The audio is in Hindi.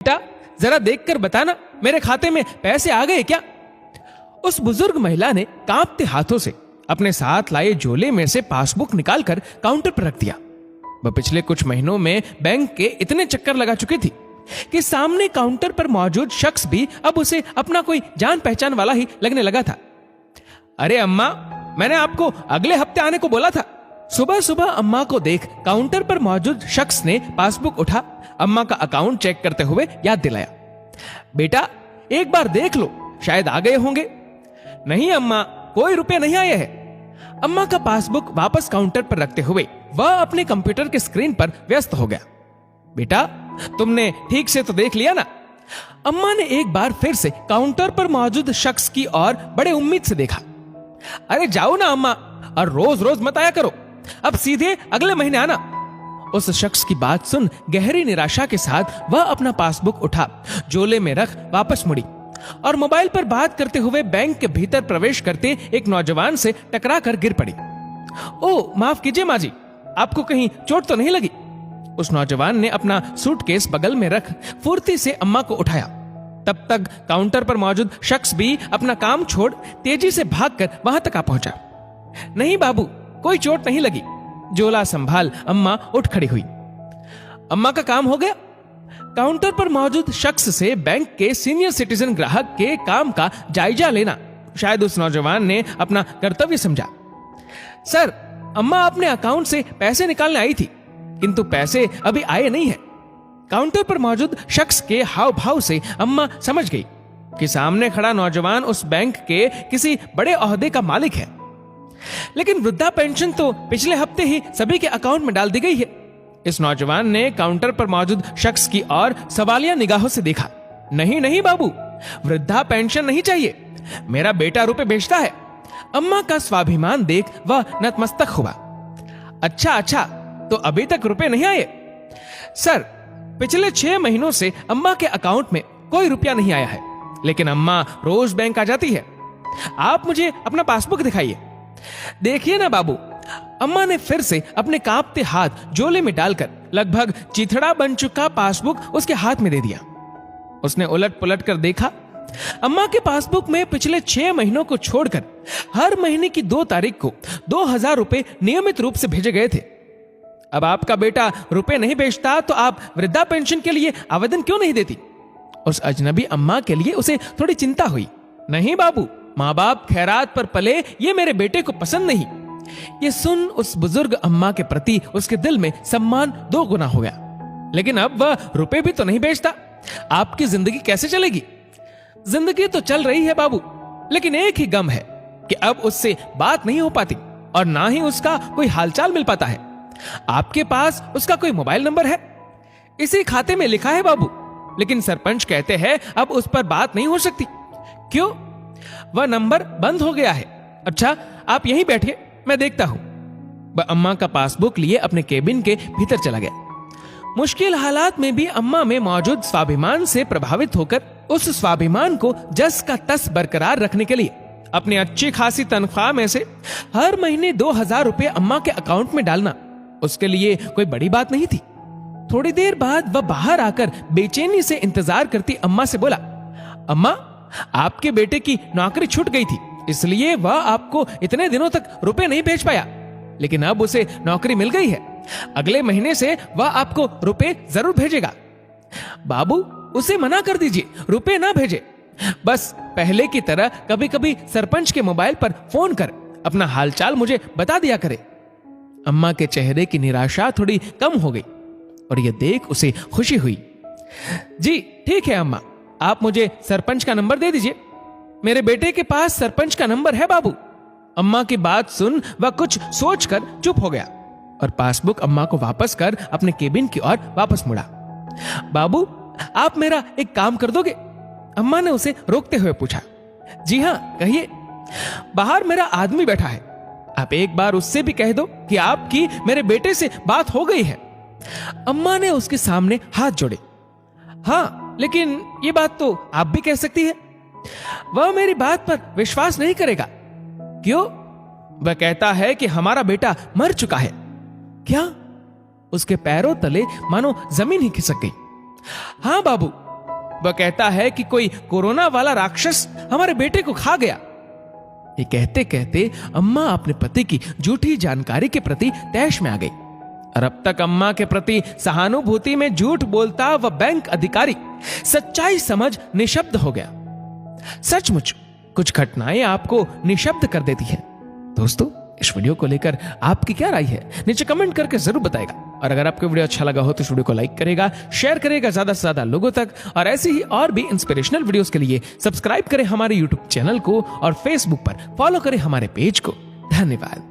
बेटा जरा देखकर बताना मेरे खाते में पैसे आ गए क्या? उस बुजुर्ग महिला ने कांपते हाथों से अपने साथ लाए झोले में से पासबुक निकालकर काउंटर पर रख दिया। वह पिछले कुछ महीनों में बैंक के इतने चक्कर लगा चुकी थी कि सामने काउंटर पर मौजूद शख्स भी अब उसे अपना कोई जान पहचान वाला ही लगने लगा था। अरे अम्मा, मैंने आपको अगले हफ्ते आने को बोला था। सुबह सुबह अम्मा को देख काउंटर पर मौजूद शख्स ने पासबुक उठा अम्मा का अकाउंट चेक करते हुए याद दिलाया। बेटा एक बार देख लो, शायद आ गए होंगे। नहीं अम्मा, कोई रुपए नहीं आए हैं। अम्मा का पासबुक वापस काउंटर पर रखते हुए वह अपने कंप्यूटर के स्क्रीन पर व्यस्त हो गया। बेटा तुमने ठीक से तो देख लिया ना? अम्मा ने एक बार फिर से काउंटर पर मौजूद शख्स की ओर बड़े उम्मीद से देखा। अरे जाओ ना अम्मा, और रोज रोज मत आया करो, अब सीधे अगले महीने आना। उस शख्स की बात सुन गहरी निराशा के साथ वह अपना पासबुक उठा झोले में रख वापस मुड़ी और मोबाइल पर बात करते हुए बैंक के भीतर प्रवेश करते एक नौजवान से टकरा कर गिर पड़ी। ओ माफ कीजिए माँ जी, आपको कहीं चोट तो नहीं लगी? उस नौजवान ने अपना सूटकेस बगल में रख फुर्ती से अम्मा को उठाया। तब तक काउंटर पर मौजूद शख्स भी अपना काम छोड़ तेजी से भागकर वहां तक आ पहुंचा। नहीं बाबू, कोई चोट नहीं लगी। झोला संभाल अम्मा उठ खड़ी हुई। अम्मा का काम हो गया? काउंटर पर मौजूद शख्स से बैंक के सीनियर सिटीजन ग्राहक के काम का जायजा लेना शायद उस नौजवान ने अपना कर्तव्य समझा। सर, अम्मा अपने अकाउंट से पैसे निकालने आई थी, किंतु पैसे अभी आए नहीं है। काउंटर पर मौजूद शख्स के हाव भाव से अम्मा समझ गई कि सामने खड़ा नौजवान उस बैंक के किसी बड़े ओहदे का मालिक है। लेकिन वृद्धा पेंशन तो पिछले हफ्ते ही सभी के अकाउंट में डाल दी गई है। इस नौजवान ने काउंटर पर मौजूद शख्स की ओर सवालिया निगाहों से देखा। नहीं नहीं बाबू, वृद्धा पेंशन नहीं चाहिए, मेरा बेटा रुपए भेजता है। अम्मा का स्वाभिमान देख वह नतमस्तक हुआ। अच्छा अच्छा, तो अभी तक रुपए नहीं आए? सर, पिछले 6 महीनों से अम्मा के अकाउंट में कोई रुपया नहीं आया है, लेकिन अम्मा रोज बैंक आ जाती है। आप मुझे अपना पासबुक दिखाइए। देखिए ना बाबू, अम्मा ने फिर से अपने कांपते हाथ झोले में डालकर लगभग चिथड़ा बन चुका पासबुक उसके हाथ में दे दिया। उसने उलट पुलट कर देखा। अम्मा के पासबुक में पिछले 6 महीनों को छोड़कर हर महीने की 2 तारीख को 2000 रुपए नियमित रूप से भेजे गए थे। अब आपका बेटा रुपए नहीं भेजता तो आप वृद्धा पेंशन के लिए आवेदन क्यों नहीं देती? उस अजनबी अम्मा के लिए उसे थोड़ी चिंता हुई। नहीं बाबू, माँ बाप खैरात पर पले, ये मेरे बेटे को पसंद नहीं। ये सुन उस बुजुर्ग अम्मा के प्रति उसके दिल में सम्मान 2 गुना हो गया। लेकिन अब वह रुपए भी तो नहीं भेजता, आपकी जिंदगी कैसे चलेगी? जिंदगी तो चल रही है बाबू, लेकिन एक ही गम है कि अब उससे बात नहीं हो पाती और ना ही उसका कोई हालचाल मिल पाता है। आपके पास उसका कोई मोबाइल नंबर है? इसी खाते में लिखा है बाबू, लेकिन सरपंच कहते हैं अब उस पर बात नहीं हो सकती। क्यों? वह नंबर बंद हो गया है। अच्छा, आप यहीं बैठिए, मैं देखता हूं। वह अम्मा का पासबुक लिए अपने केबिन के भीतर चला गया। मुश्किल हालात में भी अम्मा में मौजूद स्वाभिमान से प्रभावित होकर उस स्वाभिमान को जस का तस बरकरार रखने के लिए अपनी अच्छी खासी तनख्वाह में से हर महीने 2000 रुपए अम्मा के अकाउंट में डालना उसके लिए कोई बड़ी बात नहीं थी। थोड़ी देर बाद वह बाहर आकर बेचैनी से इंतजार करती अम्मा से बोला, अम्मा, आपके बेटे की नौकरी छूट गई थी, इसलिए वह आपको इतने दिनों तक रुपए नहीं भेज पाया, लेकिन अब उसे नौकरी मिल गई है। अगले महीने से वह आपको रुपए जरूर भेजेगा। बाबू, उसे मना कर दीजिए, रुपए ना भेजे। बस पहले की तरह कभी कभी सरपंच के मोबाइल पर फोन कर अपना हालचाल मुझे बता दिया करे। अम्मा के चेहरे की निराशा थोड़ी कम हो गई और यह देख उसे खुशी हुई। जी ठीक है अम्मा, आप मुझे सरपंच का नंबर दे दीजिए। मेरे बेटे के पास सरपंच का नंबर है बाबू। अम्मा की बात सुन वह कुछ सोचकर चुप हो गया और पासबुक अम्मा को वापस कर अपने केबिन की ओर वापस मुड़ा। बाबू, आप मेरा एक काम कर दोगे? अम्मा ने उसे रोकते हुए पूछा। जी हाँ, कहिए। बाहर मेरा आदमी बैठा है, आप एक बार उससे भी कह दो कि आपकी मेरे बेटे से बात हो गई है। अम्मा ने उसके सामने हाथ जोड़े। हाँ, लेकिन ये बात तो आप भी कह सकती है। वह मेरी बात पर विश्वास नहीं करेगा। क्यों? वह कहता है कि हमारा बेटा मर चुका है। क्या? उसके पैरों तले मानो जमीन ही खिसक गई। हाँ बाबू, वह कहता है कि कोई कोरोना वाला राक्षस हमारे बेटे को खा गया। ये कहते कहते अम्मा अपने पति की झूठी जानकारी के प्रति तैश में आ गई और अब तक अम्मा के प्रति सहानुभूति में झूठ बोलता वह बैंक अधिकारी सच्चाई समझ निशब्द हो गया। सचमुच कुछ घटनाएं आपको निशब्द कर देती हैं। दोस्तों, इस वीडियो को लेकर आपकी क्या राय है, नीचे कमेंट करके जरूर बताएगा। और अगर आपको वीडियो अच्छा लगा हो तो इस वीडियो को लाइक करेगा, शेयर करेगा ज्यादा से ज्यादा लोगों तक, और ऐसी ही और भी इंस्पिरेशनल वीडियोस के लिए सब्सक्राइब करें हमारे यूट्यूब चैनल को और फेसबुक पर फॉलो करें हमारे पेज को। धन्यवाद।